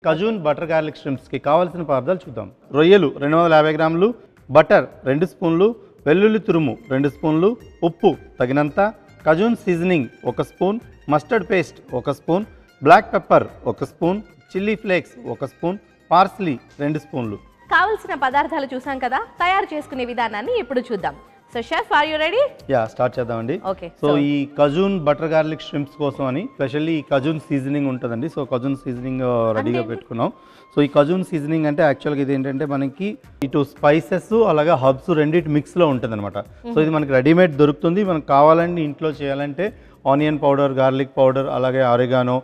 Cajun butter garlic షింప్స్కి కావాల్సిన పదార్థాలు చూద్దాం. రొయ్యలు 250 గ్రాములు, బటర్ 2 స్పూన్లు, వెల్లుల్లి తురుము 2 స్పూన్లు, ఉప్పు తగినంత, cajun seasoning 1 spoon, mustard paste 1 spoon, black pepper 1 spoon, chilli flakes 1 spoon, parsley 2 స్పూన్లు. కావాల్సిన పదార్థాలు చూసాం కదా, తయారు చేసుకునే విధానాన్ని ఇప్పుడు చూద్దాం. So chef, are you ready? Yeah, start చేద్దామండి. ఓకే. సో ఈ కజూన్ బటర్ గార్లిక్ షింప్స్ కోసం అని స్పెషల్లీ ఈ కజూన్ సీజనింగ్ ఉంటుందండి. సో కజూన్ సీజనింగ్ రెడీగా పెట్టుకున్నాం. సో ఈ కజూన్ సీజనింగ్ అంటే యాక్చువల్గా ఇది ఏంటంటే మనకి ఇటు స్పైసెస్ అలాగే హర్బ్స్ రెండింటి మిక్స్లో ఉంటుంది అనమాట. సో ఇది మనకి రెడీమేడ్ దొరుకుతుంది. మనకు కావాలంటే ఇంట్లో చేయాలంటే ఆనియన్ పౌడర్, గార్లిక్ పౌడర్, అలాగే ఆరిగానో,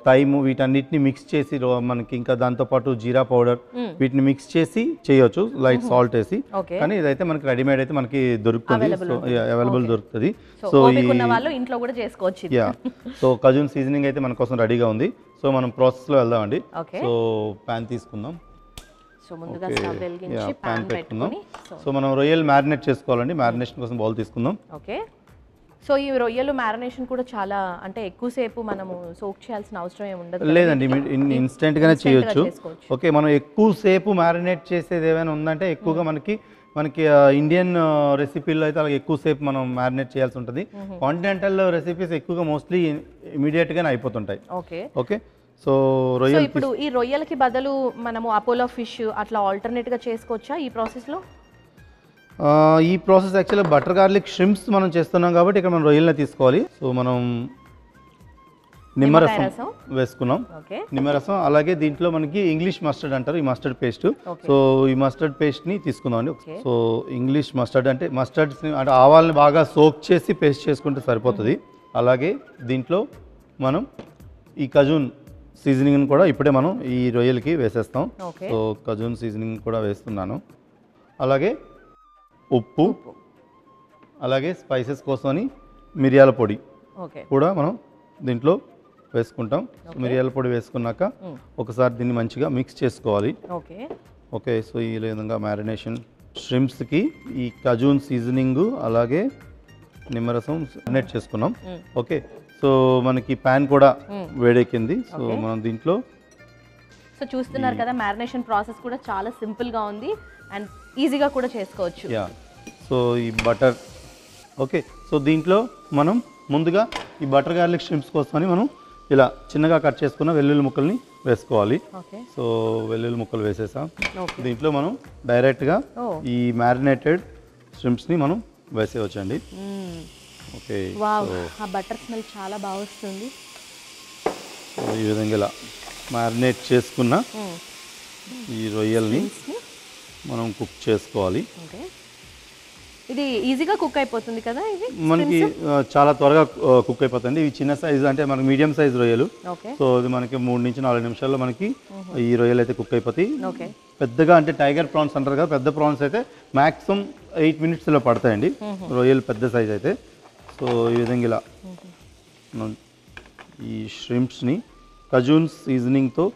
థైమ్, వీటన్నిటిని మిక్స్ చేసి మనకి ఇంకా దాంతోపాటు జీరా పౌడర్ వీటిని మిక్స్ చేసి చేయొచ్చు లైట్ సాల్ట్ వేసి. కానీ ఇదైతే మనకి రెడీమేడ్ అయితే మనకి దొరుకుతుంది, సో అవైలబుల్ దొరుకుతుంది. సో ఇంట్లో కూడా చేసుకోవచ్చు. యా, సో కజూన్ సీజనింగ్ అయితే మన కోసం రెడీగా ఉంది. సో మనం ప్రాసెస్లో వెళ్దామండి. సో ప్యాన్ తీసుకుందాం. ప్యాన్ పెట్టుకుందాం. సో మనం రొయ్యలు మ్యారినేట్ చేసుకోవాలండి. మ్యారినేషన్ కోసం బౌల్ తీసుకుందాం. ఓకే. సో ఈ రొయ్యలు మ్యారినేషన్ కూడా చాలా అంటే ఎక్కువసేపు మనము సోక్ చేయాల్సిన అవసరం ఏమి ఉండదు లేదండి, ఇన్స్టెంట్గానే చేయొచ్చు. ఓకే, మనం ఎక్కువసేపు మ్యారినేట్ చేసేది ఏమైనా ఉందంటే ఎక్కువగా మనకి ఇండియన్ రెసిపీలో అయితే అలాగే ఎక్కువసేపు మనం మ్యారినేట్ చేయాల్సి ఉంటుంది. కాంటినెంటల్ రెసిపీస్ ఎక్కువగా మోస్ట్లీ ఇమీడియట్గానే అయిపోతుంటాయి. ఓకే. సో రొయ్యలు ఇప్పుడు ఈ రొయ్యలకి బదులు మనము అపోలో ఫిష్ అట్లా ఆల్టర్నేట్గా చేసుకోవచ్చా ఈ ప్రాసెస్లో? ఈ ప్రాసెస్ యాక్చువల్గా బటర్ గార్లిక్ షింప్స్ మనం చేస్తున్నాం కాబట్టి ఇక్కడ మనం రొయ్యలనే తీసుకోవాలి. సో మనం నిమ్మరసం వేసుకున్నాం. నిమ్మరసం అలాగే దీంట్లో మనకి ఇంగ్లీష్ మస్టర్డ్ అంటారు, ఈ మస్టర్డ్ పేస్ట్. సో ఈ మస్టర్డ్ పేస్ట్ని తీసుకుందాం అండి. సో ఇంగ్లీష్ మస్టర్డ్ అంటే మస్టర్డ్స్ని అంటే ఆవాల్ని బాగా సోక్ చేసి పేస్ట్ చేసుకుంటే సరిపోతుంది. అలాగే దీంట్లో మనం ఈ కజూన్ సీజనింగ్ కూడా ఇప్పుడే మనం ఈ రొయ్యలకి వేసేస్తాం. సో కజూన్ సీజనింగ్ కూడా వేస్తున్నాను. అలాగే ఉప్పు, అలాగే స్పైసెస్ కోసమని మిరియాల పొడి కూడా మనం దీంట్లో వేసుకుంటాం. మిరియాల పొడి వేసుకున్నాక ఒకసారి దీన్ని మంచిగా మిక్స్ చేసుకోవాలి. ఓకే. సో ఈ విధంగా మ్యారినేషన్ షింప్స్కి ఈ కజూన్ సీజనింగ్ అలాగే నిమ్మరసం మ్యారినేట్ చేసుకున్నాం. ఓకే. సో మనకి ప్యాన్ కూడా వేడెక్కింది. సో మనం దీంట్లో సో చూస్తున్నారు కదా, మ్యారినేషన్ ప్రాసెస్ కూడా చాలా సింపుల్గా ఉంది అండ్ ఈజీగా కూడా చేసుకోవచ్చు. యా. సో ఈ బటర్, ఓకే. సో దీంట్లో మనం ముందుగా ఈ బటర్ గార్లిక్ షింప్స్ కోసమని మనం ఇలా చిన్నగా కట్ చేసుకున్న వెల్లుల్లి ముక్కల్ని వేసుకోవాలి. సో వెల్లుల్లి ముక్కలు వేసేసాం. దీంట్లో మనం డైరెక్ట్గా ఈ మ్యారినేటెడ్ షింప్స్ని మనం వేసేయచ్చండి. ఓకే. ఆ బటర్ స్మెల్ చాలా బాగా వస్తుంది. ఈ విధంగా ఇలా మ్యారినేట్ చేసుకున్న ఈ రొయ్యల్ని మనం కుక్ చేసుకోవాలి. ఇది ఈజీగా కుక్ అయిపోతుంది కదా, ఇది మనకి చాలా త్వరగా కుక్ అయిపోతుంది. ఇవి చిన్న సైజు అంటే మనకి మీడియం సైజ్ రొయ్యలు. సో ఇది మనకి 3 నుంచి 4 నిమిషాల్లో మనకి ఈ రొయ్యలు అయితే కుక్ అయిపోతాయి. పెద్దగా అంటే టైగర్ ప్రాన్స్ అంటారు కదా, పెద్ద ప్రాన్స్ అయితే మ్యాక్సిమం 8 మినిట్స్లో పడతాయండి రొయ్యలు పెద్ద సైజ్ అయితే. సో ఈ విధంగా ఇలా ఈ షింప్స్ని కజూన్ సీజనింగ్తో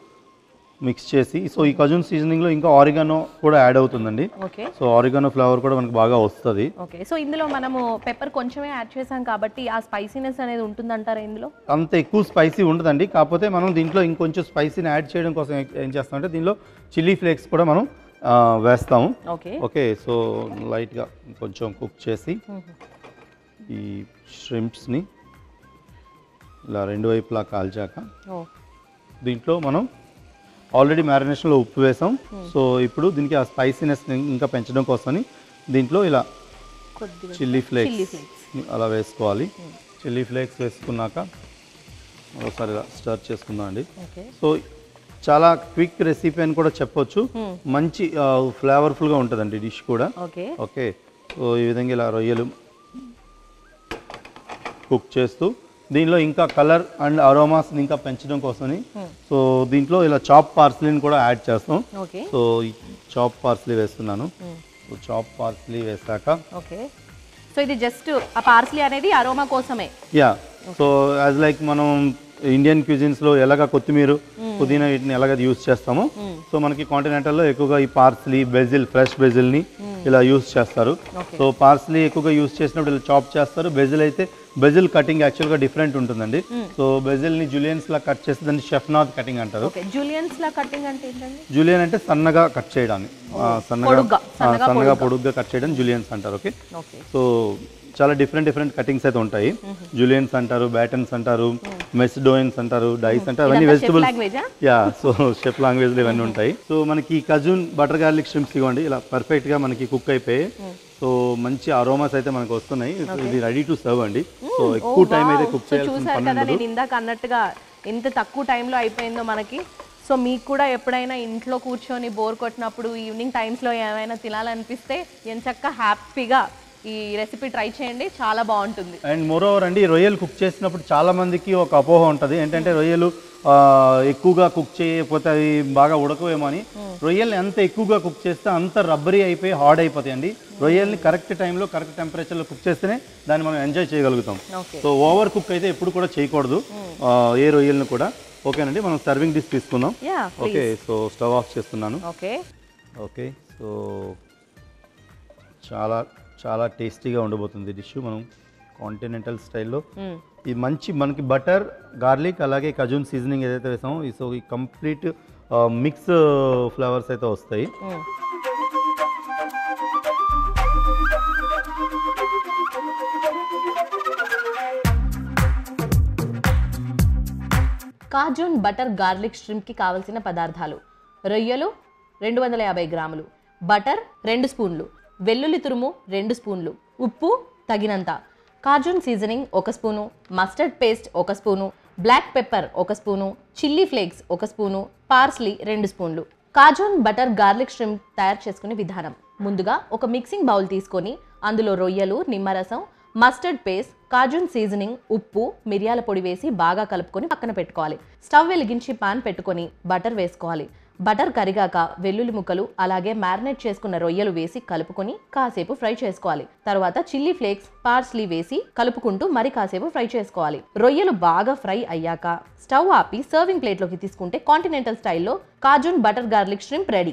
మిక్స్ చేసి, సో ఈ కజూన్ సీజనింగ్లో ఇంకా ఆరిగానో కూడా యాడ్ అవుతుందండి. సో ఆరిగానో ఫ్లేవర్ కూడా మనకు బాగా వస్తుంది. ఓకే. సో ఇందులో మనము పెప్పర్ కొంచెమే యాడ్ చేసాం కాబట్టి ఆ స్పైసీనెస్ అనేది ఉంటుందంటారా ఇందులో? అంత ఎక్కువ స్పైసీ ఉండదండి. కాకపోతే మనం దీంట్లో ఇంకొంచెం స్పైసీని యాడ్ చేయడం కోసం ఏం చేస్తామంటే దీనిలో చిల్లీ ఫ్లేక్స్ కూడా మనం వేస్తాము. ఓకే. సో లైట్గా కొంచెం కుక్ చేసి ఈ షింప్స్ని ఇలా రెండు వైపులా కాల్చాక దీంట్లో మనం ఆల్రెడీ మ్యారినేషన్లో ఉప్పు వేసాం. సో ఇప్పుడు దీనికి ఆ స్పైసీనెస్ ఇంకా పెంచడం కోసమని దీంట్లో ఇలా చిల్లీ ఫ్లేక్స్ అలా వేసుకోవాలి. చిల్లీ ఫ్లేక్స్ వేసుకున్నాక ఒకసారి ఇలా స్టర్ చేసుకుందాం అండి. సో చాలా క్విక్ రెసిపీ అని కూడా చెప్పొచ్చు. మంచి ఫ్లేవర్ఫుల్గా ఉంటుందండి డిష్ కూడా. ఓకే. సో ఈ విధంగా ఇలా రొయ్యలు కుక్ చేస్తూ దీనిలో ఇంకా కలర్ అండ్ అరోమాస్ ఇంకా పెంచడం కోసమని సో దీంట్లో ఇలా చాప్ పార్స్లీని కూడా యాడ్ చేస్తాం. సో ఈ చాప్ పార్స్లీ వేస్తున్నాను. సో చాప్ పార్స్లీ వేసాక సో ఇది జస్ట్ ఆ పార్స్లీ అనేది అరోమా కోసమే. యా. సో యాజ్ లైక్ మనం ఇండియన్ క్యూజిన్స్లో ఎలాగ కొత్తిమీర, పుదీనా వీటిని ఎలాగ యూజ్ చేస్తామో సో మనకి కాంటినెంటల్లో ఎక్కువగా ఈ పార్స్లీ, బెజిల్, ఫ్రెష్ బెజిల్ని ఇలా యూజ్ చేస్తారు. సో పార్స్లీ ఎక్కువగా యూజ్ చేసినప్పుడు ఇలా చాప్ చేస్తారు. బెజిల్ అయితే బెజిల్ కటింగ్ యాక్చువల్గా డిఫరెంట్ ఉంటుందండి. సో బెజిల్ని జూలియన్స్ లా కట్ చేస్తే దాన్ని షెఫ్నాద్ కటింగ్ అంటారు. జూలియన్స్ లా కటింగ్ అంటే ఏంటండి? జూలియన్ అంటే సన్నగా కట్ చేయడాన్ని, సన్నగా పొడుగ్గా కట్ చేయడం జూలియన్స్ అంటారు. ఓకే, సో చాలా డిఫరెంట్ కటింగ్స్ అయితే ఉంటాయి. జూలియన్స్ అంటారు, బ్యాటన్స్ అంటారు, మెస్డోయిన్స్ అంటారు, డైస్ అంటారు, అవన్నీ వెజిటబుల్స్. యా, సో షెఫ్ లాంగ్వేజ్లో ఇవన్నీ ఉంటాయి. సో మనకి కజూన్ బటర్ గార్లిక్ షింప్స్ ఇవ్వండి, ఇలా పర్ఫెక్ట్గా మనకి కుక్ అయిపోయి సో మంచి అరోమాస్ అయితే మనకు వస్తున్నాయి. ఇది రెడీ టు సర్వ్ అండి. సో ఎక్కువ టైం అయితే కుక్ చేయాల్సిన పని ఉండదు. నేను ఇందాక అన్నట్టుగా ఎంత తక్కువ టైంలో అయిపోయిందో మనకి. సో మీకు కూడా ఎప్పుడైనా ఇంట్లో కూర్చొని బోర్ కొట్టినప్పుడు ఈవినింగ్ టైమ్స్లో ఏమైనా తినాలనిపిస్తే ఎంచక్క హ్యాపీగా ఈ రెసిపీ ట్రై చేయండి, చాలా బాగుంటుంది. అండ్ మోరోవర్ అండి, రొయ్యలు కుక్ చేసినప్పుడు చాలా మందికి ఒక అపోహ ఉంటుంది ఏంటంటే రొయ్యలు ఎక్కువగా కుక్ చేయకపోతే అవి బాగా ఉడకవేమో అని. రొయ్యల్ని ఎంత ఎక్కువగా కుక్ చేస్తే అంత రబ్బరీ అయిపోయి హార్డ్ అయిపోతాయండి. రొయ్యల్ని కరెక్ట్ టైంలో కరెక్ట్ టెంపరేచర్లో కుక్ చేస్తేనే దాన్ని మనం ఎంజాయ్ చేయగలుగుతాం. సో ఓవర్ కుక్ అయితే ఎప్పుడు కూడా చేయకూడదు ఏ రొయ్యల్ని కూడా. ఓకేనండి, మనం సర్వింగ్ డిష్ తీసుకుందాం. ఓకే, సో స్టవ్ ఆఫ్ చేస్తున్నాను. ఓకే, సో చాలా టేస్టీగా ఉండబోతుంది డిష్. మనం కాంటినెంటల్ స్టైల్లో ఈ మంచి మనకి బటర్ గార్లిక్ అలాగే కజూన్ సీజనింగ్ ఏదైతే వేసామో సో ఈ కంప్లీట్ మిక్స్ ఫ్లేవర్స్ అయితే వస్తాయి. కాజూన్ బటర్ గార్లిక్ ష్రింప్కి కావలసిన పదార్థాలు: రొయ్యలు 250 గ్రాములు, బటర్ 2 స్పూన్లు, వెల్లుల్లి తురుము 2 స్పూన్లు, ఉప్పు తగినంత, Cajun seasoning 1 spoon, mustard paste 1 spoon, black pepper 1 spoon, chilli flakes 1 spoon, parsley 2 స్పూన్లు. కాజూన్ బటర్ గార్లిక్ ష్రింప్ తయారు చేసుకునే విధానం: ముందుగా ఒక మిక్సింగ్ బౌల్ తీసుకొని అందులో రొయ్యలు, నిమ్మరసం, మస్టర్డ్ పేస్ట్, కాజూన్ సీజనింగ్, ఉప్పు, మిరియాల పొడి వేసి బాగా కలుపుకొని పక్కన పెట్టుకోవాలి. స్టవ్ వెలిగించి పాన్ పెట్టుకొని బటర్ వేసుకోవాలి. బటర్ కరిగాక వెల్లుల్లి ముక్కలు అలాగే మ్యారినేట్ చేసుకున్న రొయ్యలు వేసి కలుపుకొని కాసేపు ఫ్రై చేసుకోవాలి. తర్వాత చిల్లీ ఫ్లేక్స్, పార్స్లీ వేసి కలుపుకుంటూ మరి కాసేపు ఫ్రై చేసుకోవాలి. రొయ్యలు బాగా ఫ్రై అయ్యాక స్టవ్ ఆపి సర్వింగ్ ప్లేట్లోకి తీసుకుంటే కాంటినెంటల్ స్టైల్లో కాజూన్ బటర్ గార్లిక్ ష్రింప్ రెడీ.